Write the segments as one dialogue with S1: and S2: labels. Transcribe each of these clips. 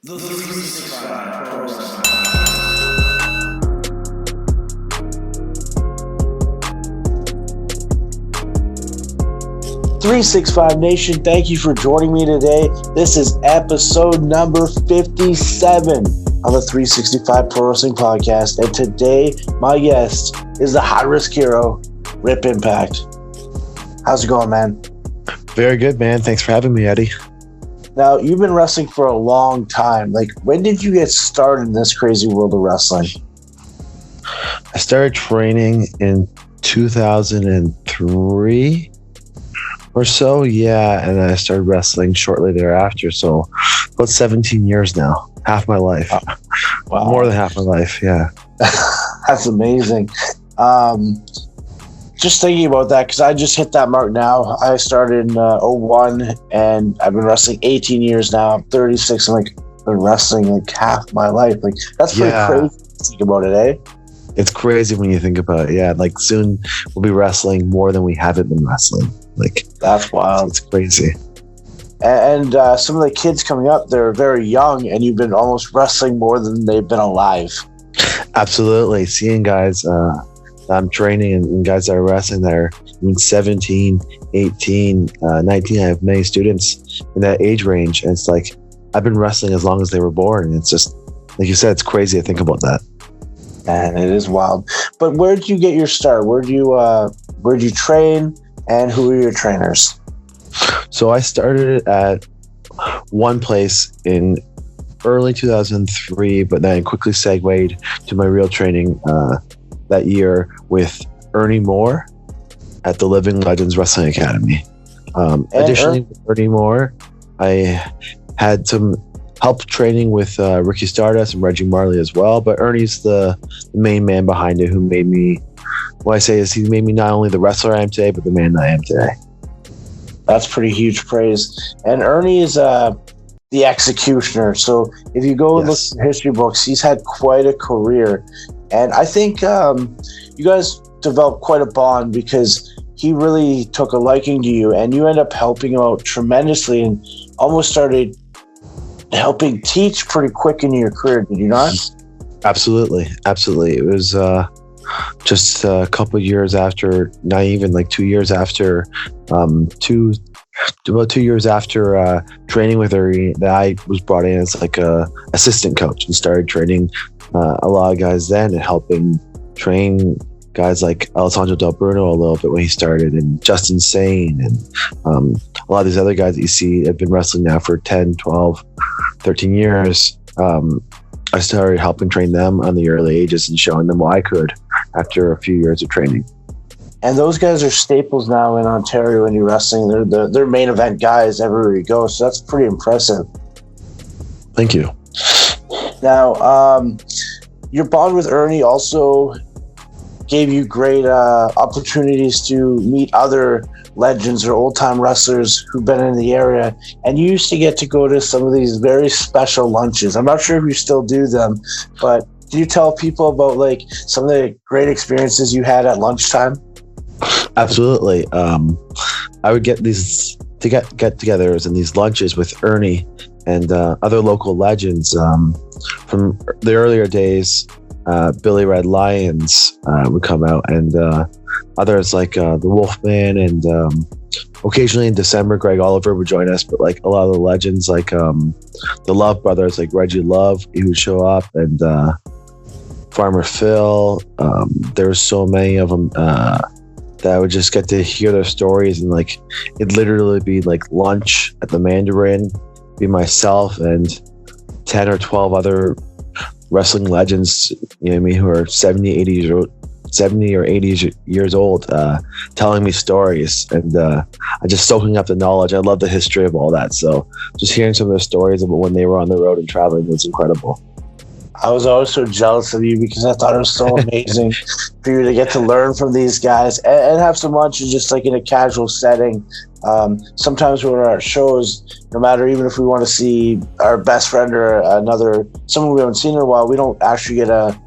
S1: The 365 Pro Wrestling.
S2: 365 Nation, thank you for joining me today. This is episode number 57 on the 365 Pro Wrestling Podcast. And today, my guest is the high risk hero, Rip Impact. How's it going, man?
S3: Very good, man. Thanks for having me, Eddie.
S2: Now, you've been wrestling for a long time. Like, when did you get started in this crazy world of wrestling?
S3: I started training in 2003 or so, yeah, and I started wrestling shortly thereafter. So, about 17 years now, half my life.
S2: Wow.
S3: More than half my life, yeah.
S2: That's amazing. Just thinking about that, because I just hit that mark now. I started in 01, and I've been wrestling 18 years now. I'm 36, and I've been wrestling like half my life. Like, that's pretty crazy to think about it, eh?
S3: It's crazy when you think about it. Yeah, like soon we'll be wrestling more than we haven't been wrestling. Like,
S2: that's wild.
S3: It's crazy.
S2: And some of the kids coming up, they're very young, and you've been almost wrestling more than they've been alive.
S3: Absolutely. Seeing guys I'm training and guys that are wrestling that are 17, 18, 19. I have many students in that age range. And it's like, I've been wrestling as long as they were born. And it's just, like you said, it's crazy to think about that.
S2: And it is wild. But where did you get your start? Where'd you train, and who were your trainers?
S3: So I started at one place in early 2003, but then quickly segued to my real training that year with Ernie Moore at the Living Legends Wrestling Academy. Additionally, with Ernie Moore, I had some help training with Ricky Stardust and Reggie Marley as well, but Ernie's the main man behind it, who made me, what I say is he made me not only the wrestler I am today, but the man that I am today.
S2: That's pretty huge praise. And Ernie is the executioner. So if you go and look at history books, he's had quite a career. And I think you guys developed quite a bond, because he really took a liking to you, and you end up helping him out tremendously and almost started helping teach pretty quick in your career, did you not?
S3: Absolutely. It was just a couple of years after, not even like 2 years after, about 2 years after training with Ernie, that I was brought in as like a assistant coach and started training a lot of guys then, and helping train guys like Alessandro Del Bruno a little bit when he started, and Justin Sane, and a lot of these other guys that you see have been wrestling now for 10, 12, 13 years. I started helping train them on the early ages and showing them what I could after a few years of training.
S2: And those guys are staples now in Ontario when you're wrestling. They're main event guys everywhere you go, so that's pretty impressive.
S3: Thank you.
S2: Now, your bond with Ernie also gave you great opportunities to meet other legends or old-time wrestlers who've been in the area, and you used to get to go to some of these very special lunches. I'm not sure if you still do them, but do you tell people about like some of the great experiences you had at lunchtime?
S3: Absolutely. I would get these get-togethers and these lunches with Ernie and other local legends from the earlier days. Billy Red Lions would come out, and others like the Wolfman, and occasionally in December Greg Oliver would join us. But like a lot of the legends, like the Love Brothers, like Reggie Love, he would show up, and Farmer Phil. There's so many of them that I would just get to hear their stories, and like it'd literally be like lunch at the Mandarin, be myself and 10 or 12 other wrestling legends, you know what I mean, who are 70 or 80 years old, telling me stories, and I'm just soaking up the knowledge. I love the history of all that, so just hearing some of their stories about when they were on the road and traveling was incredible.
S2: I was always so jealous of you, because I thought it was so amazing for you to get to learn from these guys and have some lunch just like in a casual setting. Sometimes when we're at shows, no matter, even if we want to see our best friend or someone we haven't seen in a while, we don't actually get a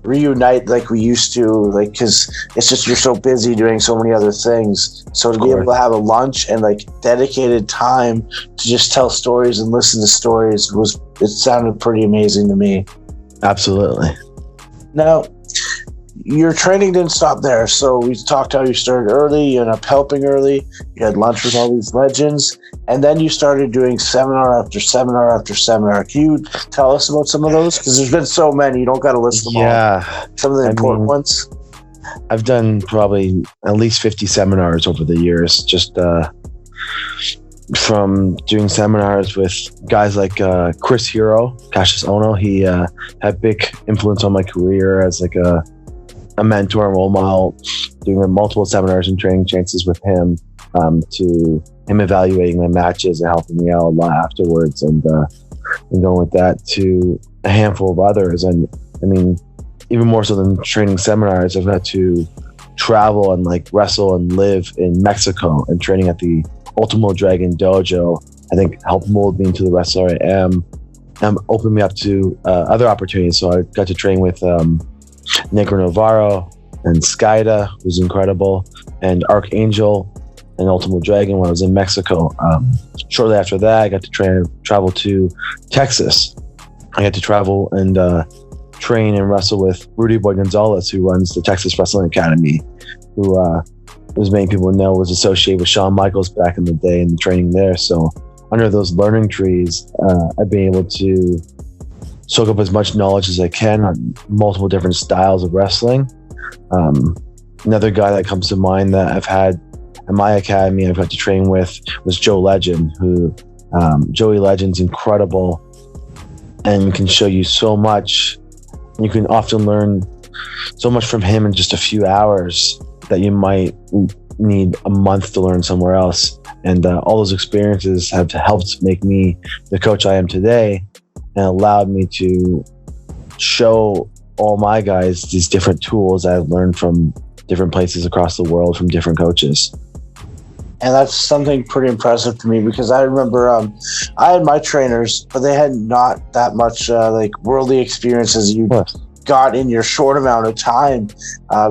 S2: reunite like we used to, like, because it's just, you're so busy doing so many other things. So to be able to have a lunch and like dedicated time to just tell stories and listen to stories was it sounded pretty amazing to me.
S3: Absolutely.
S2: Now, your training didn't stop there. So we talked how you started early, you ended up helping early, you had lunch with all these legends, and then you started doing seminar after seminar after seminar. Can you tell us about some of those? Because there's been so many, you don't got to list them all. Some of the important ones.
S3: I've done probably at least 50 seminars over the years, just from doing seminars with guys like Chris Hero, Cassius Ono. He had big influence on my career as like a mentor and role model, doing multiple seminars and training chances with him, to him evaluating my matches and helping me out a lot afterwards, and going with that to a handful of others. And I mean, even more so than training seminars, I've had to travel and like wrestle and live in Mexico, and training at the Ultimo Dragon Dojo, I think, helped mold me into the wrestler I am, and opened me up to other opportunities. So I got to train with Negro Navarro and Skyda, who's incredible, and Archangel and Ultimo Dragon when I was in Mexico. Shortly after that, I got to travel to Texas. I got to travel and train and wrestle with Rudy Boy Gonzalez, who runs the Texas Wrestling Academy, who, as many people know, was associated with Shawn Michaels back in the day and training there. So under those learning trees, I've been able to soak up as much knowledge as I can on multiple different styles of wrestling. Another guy that comes to mind that I've had at my academy I've got to train with was Joe Legend, who Joey Legend's incredible and can show you so much. You can often learn so much from him in just a few hours that you might need a month to learn somewhere else. And all those experiences have helped make me the coach I am today, and allowed me to show all my guys these different tools I've learned from different places across the world from different coaches.
S2: And that's something pretty impressive to me, because I remember I had my trainers, but they had not that much like worldly experiences you got in your short amount of time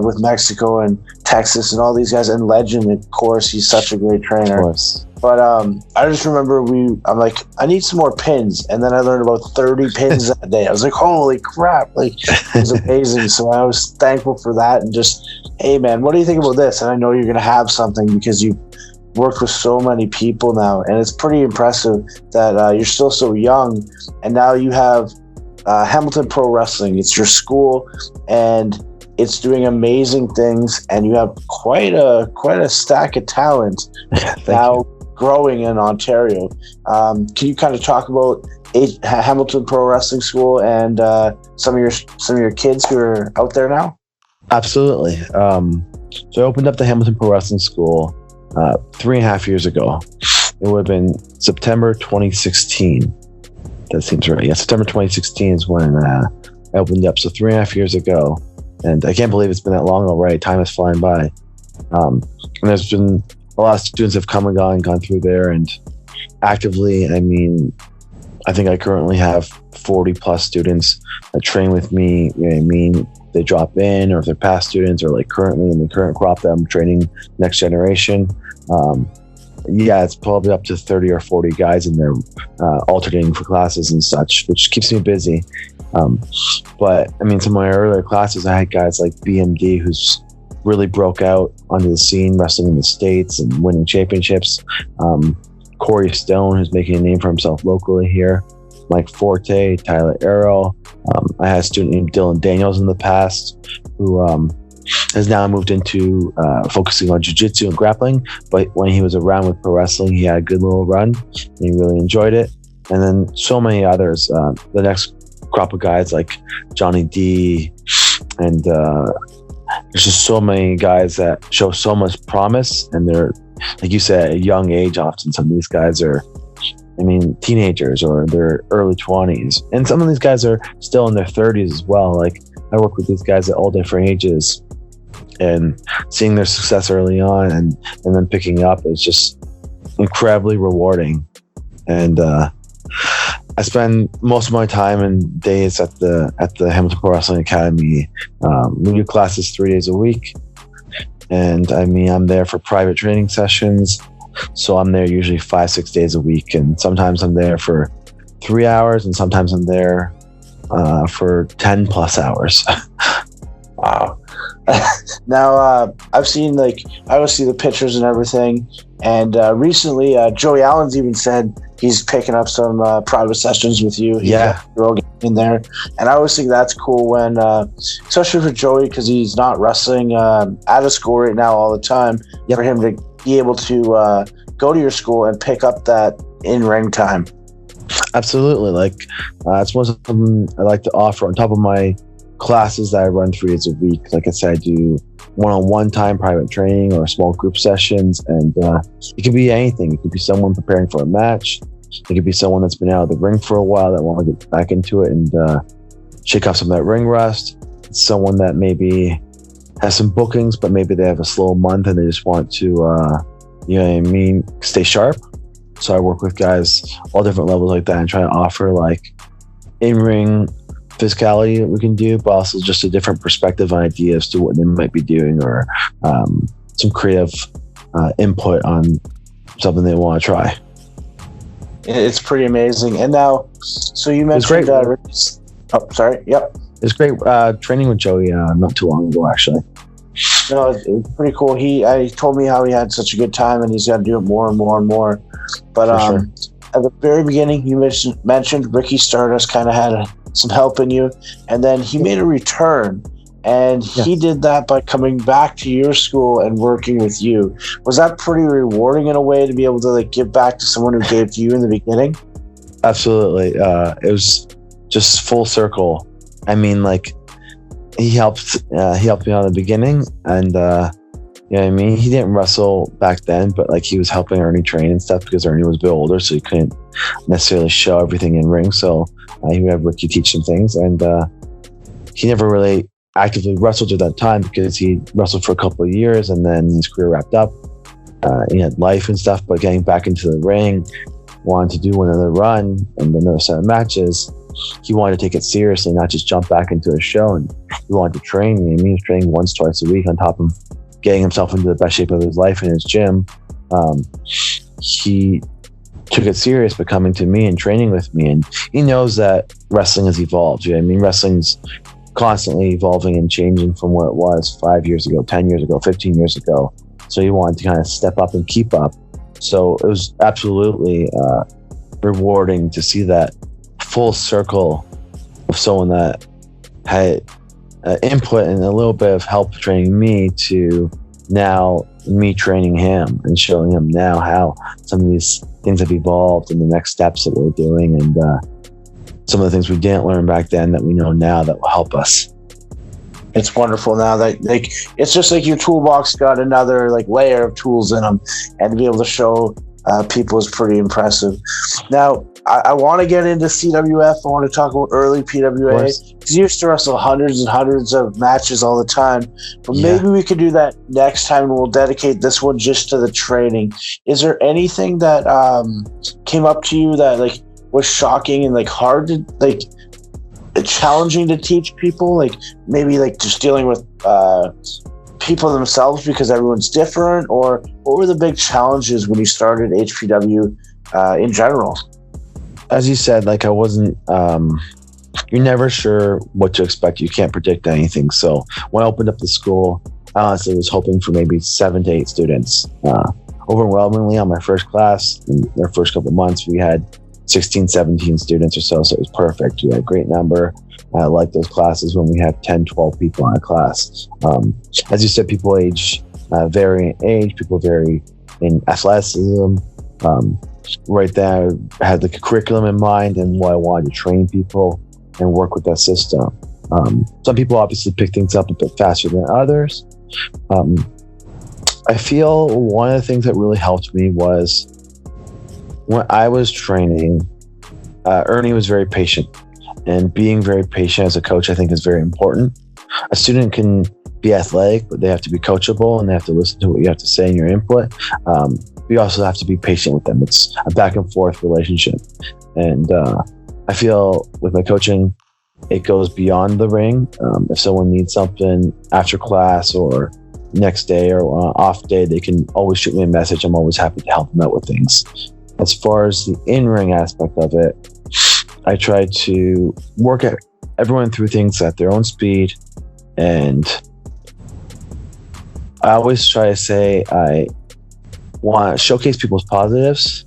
S2: with Mexico and Texas and all these guys, and Legend, of course, he's such a great trainer. Of course. But I just remember I'm like, I need some more pins, and then I learned about 30 pins that day. I was like, holy crap, like, it was amazing. So I was thankful for that, and just, hey man, what do you think about this? And I know you're gonna have something, because you worked with so many people now, and it's pretty impressive that you're still so young, and now you have Hamilton Pro Wrestling. It's your school, and it's doing amazing things, and you have quite a stack of talent now growing in Ontario. Can you kind of talk about Hamilton Pro Wrestling School and some of your kids who are out there now?
S3: Absolutely. So I opened up the Hamilton Pro Wrestling School 3.5 years ago. It would have been September 2016. That seems right. Yeah, September 2016 is when I opened up. So 3.5 years ago. And I can't believe it's been that long already. Time is flying by. And there's been a lot of students have come and gone through there. And actively, I mean, I think I currently have 40 plus students that train with me. You know what I mean? They drop in, or if they're past students, or like currently in the current crop that I'm training next generation. It's probably up to 30 or 40 guys in there alternating for classes and such, which keeps me busy. But I mean, some of my earlier classes, I had guys like BMD, who's really broke out onto the scene, wrestling in the States and winning championships. Corey Stone, who's making a name for himself locally here. Mike Forte, Tyler Arrow. I had a student named Dylan Daniels in the past, who has now moved into focusing on jiu-jitsu and grappling. But when he was around with pro wrestling, he had a good little run, and he really enjoyed it. And then so many others. The next crop of guys like Johnny D, and there's just so many guys that show so much promise, and they're, like you said, at a young age. Often some of these guys are, I mean, teenagers or their early 20s, and some of these guys are still in their 30s as well. Like, I work with these guys at all different ages, and seeing their success early on and then picking up is just incredibly rewarding. And I spend most of my time and days at the Hamilton Pro Wrestling Academy. We do classes 3 days a week, and I mean, I'm there for private training sessions, so I'm there usually 5-6 days a week, and sometimes I'm there for 3 hours, and sometimes I'm there for 10 plus hours.
S2: Wow. Now, I've seen, I always see the pictures and everything. And recently, Joey Allen's even said he's picking up some private sessions with you. He's got a girl in there. And I always think that's cool when, especially for Joey, because he's not wrestling at a school right now all the time, for him to be able to go to your school and pick up that in-ring time.
S3: Absolutely. It's something I like to offer on top of my classes that I run 3 days a week. Like I said, I do one-on-one time, private training, or small group sessions, and it could be anything. It could be someone preparing for a match. It could be someone that's been out of the ring for a while that want to get back into it and shake off some of that ring rust. It's someone that maybe has some bookings, but maybe they have a slow month and they just want to, stay sharp. So I work with guys all different levels like that and try to offer in-ring physicality that we can do, but also just a different perspective and idea as to what they might be doing, or some creative input on something they want to try.
S2: It's pretty amazing. And now, so you mentioned... sorry. Yep.
S3: It's great training with Joey not too long ago, actually.
S2: No, it's pretty cool. He told me how he had such a good time, and he's got to do it more and more and more. But at the very beginning, you mentioned Ricky Stardust kind of had some help in you, and then he made a return, and he did that by coming back to your school and working with you. Was that pretty rewarding in a way to be able to give back to someone who gave to you in the beginning?
S3: Absolutely. It was just full circle. I mean, he helped me out in the beginning, and he didn't wrestle back then, but he was helping Ernie train and stuff, because Ernie was a bit older, so he couldn't necessarily show everything in ring. So he would have Ricky teach him things, and he never really actively wrestled at that time because he wrestled for a couple of years and then his career wrapped up. He had life and stuff, but getting back into the ring, wanted to do another run and another set of matches. He wanted to take it seriously, not just jump back into a show, and he wanted to train. He was training once, twice a week on top of getting himself into the best shape of his life in his gym. He took it serious by coming to me and training with me, and he knows that wrestling has evolved. Wrestling's constantly evolving and changing from where it was 5 years ago, 10 years ago, 15 years ago. So he wanted to kind of step up and keep up. So it was absolutely rewarding to see that full circle of someone that had input and a little bit of help training me to now me training him and showing him now how some of these things have evolved and the next steps that we're doing, and some of the things we didn't learn back then that we know now that will help us.
S2: It's wonderful now that it's just your toolbox got another layer of tools in them, and to be able to show people is pretty impressive. Now, I want to get into CWF. I want to talk about early PWA, because you used to wrestle hundreds and hundreds of matches all the time. But maybe we could do that next time, and we'll dedicate this one just to the training. Is there anything that came up to you that was shocking and hard to challenging to teach people? Maybe just dealing with people themselves because everyone's different, or what were the big challenges when you started HPW in general?
S3: As you said, I wasn't, you're never sure what to expect. You can't predict anything. So when I opened up the school, I honestly was hoping for maybe 7 to 8 students. Overwhelmingly on my first class, in their first couple of months, we had 16, 17 students or so. So it was perfect. We had a great number. I like those classes when we have 10, 12 people in a class. As you said, people vary in age, people vary in athleticism. Right there, I had a curriculum in mind and what I wanted to train people and work with that system. Some people obviously pick things up a bit faster than others. I feel one of the things that really helped me was when I was training, Ernie was very patient, and being very patient as a coach, I think, is very important. A student can be athletic, but they have to be coachable and they have to listen to what you have to say and your input. We also have to be patient with them. It's a back and forth relationship. And I feel with my coaching, it goes beyond the ring. If someone needs something after class or next day or on an off day, they can always shoot me a message. I'm always happy to help them out with things. As far as the in-ring aspect of it, I try to work at everyone through things at their own speed, and I always try to say I want to showcase people's positives,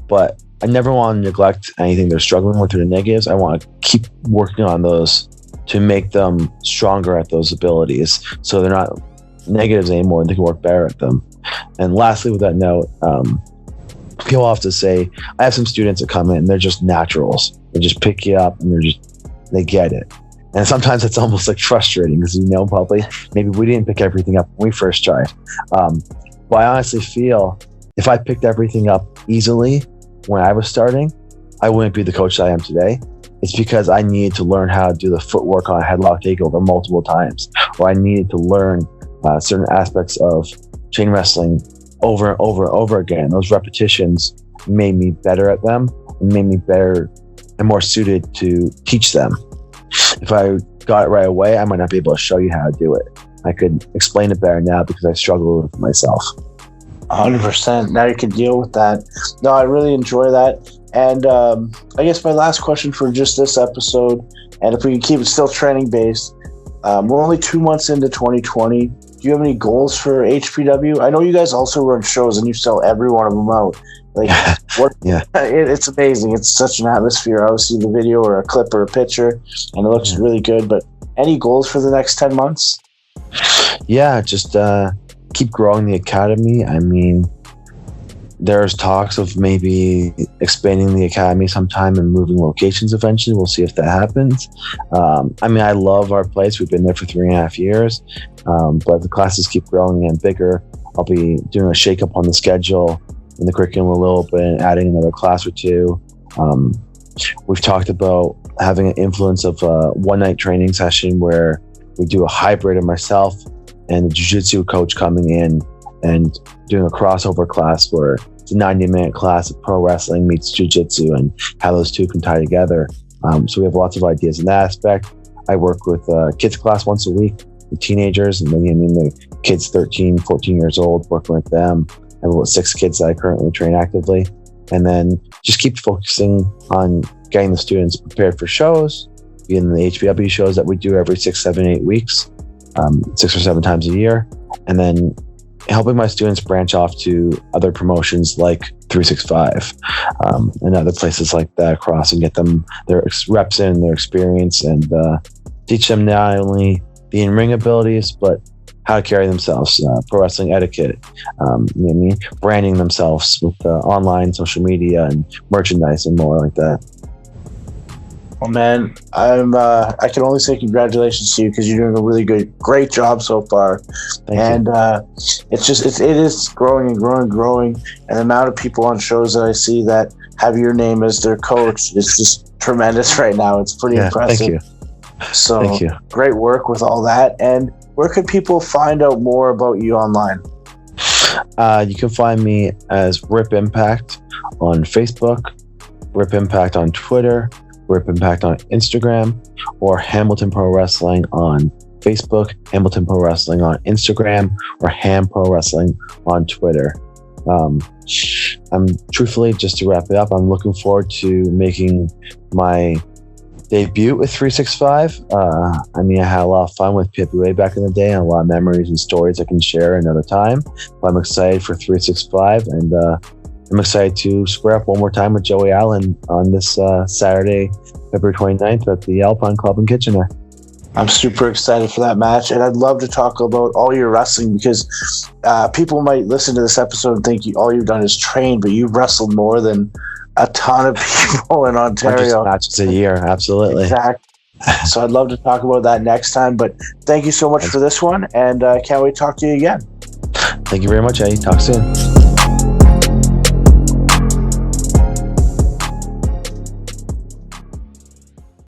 S3: but I never want to neglect anything they're struggling with or the negatives. I want to keep working on those to make them stronger at those abilities, so they're not negatives anymore and they can work better at them. And lastly, with that note, people have to say, I have some students that come in and they're just naturals. They just pick you up and they get it. And sometimes it's almost like frustrating because, probably maybe we didn't pick everything up when we first tried. But I honestly feel if I picked everything up easily when I was starting, I wouldn't be the coach that I am today. It's because I needed to learn how to do the footwork on a headlock takeover multiple times, or I needed to learn certain aspects of chain wrestling over and over and over again. Those repetitions made me better at them and made me better and more suited to teach them. If I got it right away, I might not be able to show you how to do it. I could explain it better now because I struggle with it myself.
S2: 100%. Now you can deal with that. No, I really enjoy that. And I guess my last question for just this episode, and if we can keep it still training based, we're only 2 months into 2020. Do you have any goals for HPW? I know you guys also run shows and you sell every one of them out. Like, what? Yeah, it's amazing. It's such an atmosphere. I always see the video or a clip or a picture, and it looks really good. But any goals for the next 10 months?
S3: Yeah, just keep growing the academy. I mean, there's talks of maybe expanding the academy sometime and moving locations eventually. We'll see if that happens. I mean, I love our place. We've been there for 3.5 years. But the classes keep growing and bigger. I'll be doing a shake-up on the schedule in the curriculum a little bit and adding another class or two. We've talked about having an influence of a one-night training session where we do a hybrid of myself and the jiu-jitsu coach coming in and doing a crossover class where it's a 90-minute class of pro wrestling meets jiu-jitsu and how those two can tie together. So we have lots of ideas in that aspect. I work with kids class once a week with teenagers, and the kids 13, 14 years old, working with them. I have about 6 kids that I currently train actively. And then just keep focusing on getting the students prepared for shows, in the HPW shows that we do every 6, 7, 8 weeks, 6 or 7 times a year. And then helping my students branch off to other promotions like 365 and other places like that across, and get them their reps in, their experience, and teach them not only the in-ring abilities, but how to carry themselves, pro wrestling etiquette, branding themselves with online social media and merchandise and more like that.
S2: Well, man, I can only say congratulations to you because you're doing a really great job so far. Thank you. It is growing and growing and growing. And the amount of people on shows that I see that have your name as their coach is just tremendous right now. It's pretty impressive.
S3: Thank you.
S2: So
S3: thank you.
S2: Great work with all that. And where could people find out more about you online?
S3: You can find me as Rip Impact on Facebook, Rip Impact on Twitter, Rip Impact on Instagram, or Hamilton Pro Wrestling on Facebook, Hamilton Pro Wrestling on Instagram, or Ham Pro Wrestling on Twitter. I'm truthfully, just to wrap it up, I'm looking forward to making my debut with 365. I had a lot of fun with PWA back in the day, and a lot of memories and stories I can share another time. But I'm excited for 365, and I'm excited to square up one more time with Joey Allen on this Saturday, February 29th at the Alpine Club in Kitchener.
S2: I'm super excited for that match, and I'd love to talk about all your wrestling because people might listen to this episode and think all you've done is train, but you've wrestled more than a ton of people in Ontario.
S3: Matches a year, absolutely.
S2: Exactly. So I'd love to talk about that next time, but thank you so much for this one, and can't wait to talk to you again.
S3: Thank you very much, Eddie. Talk soon.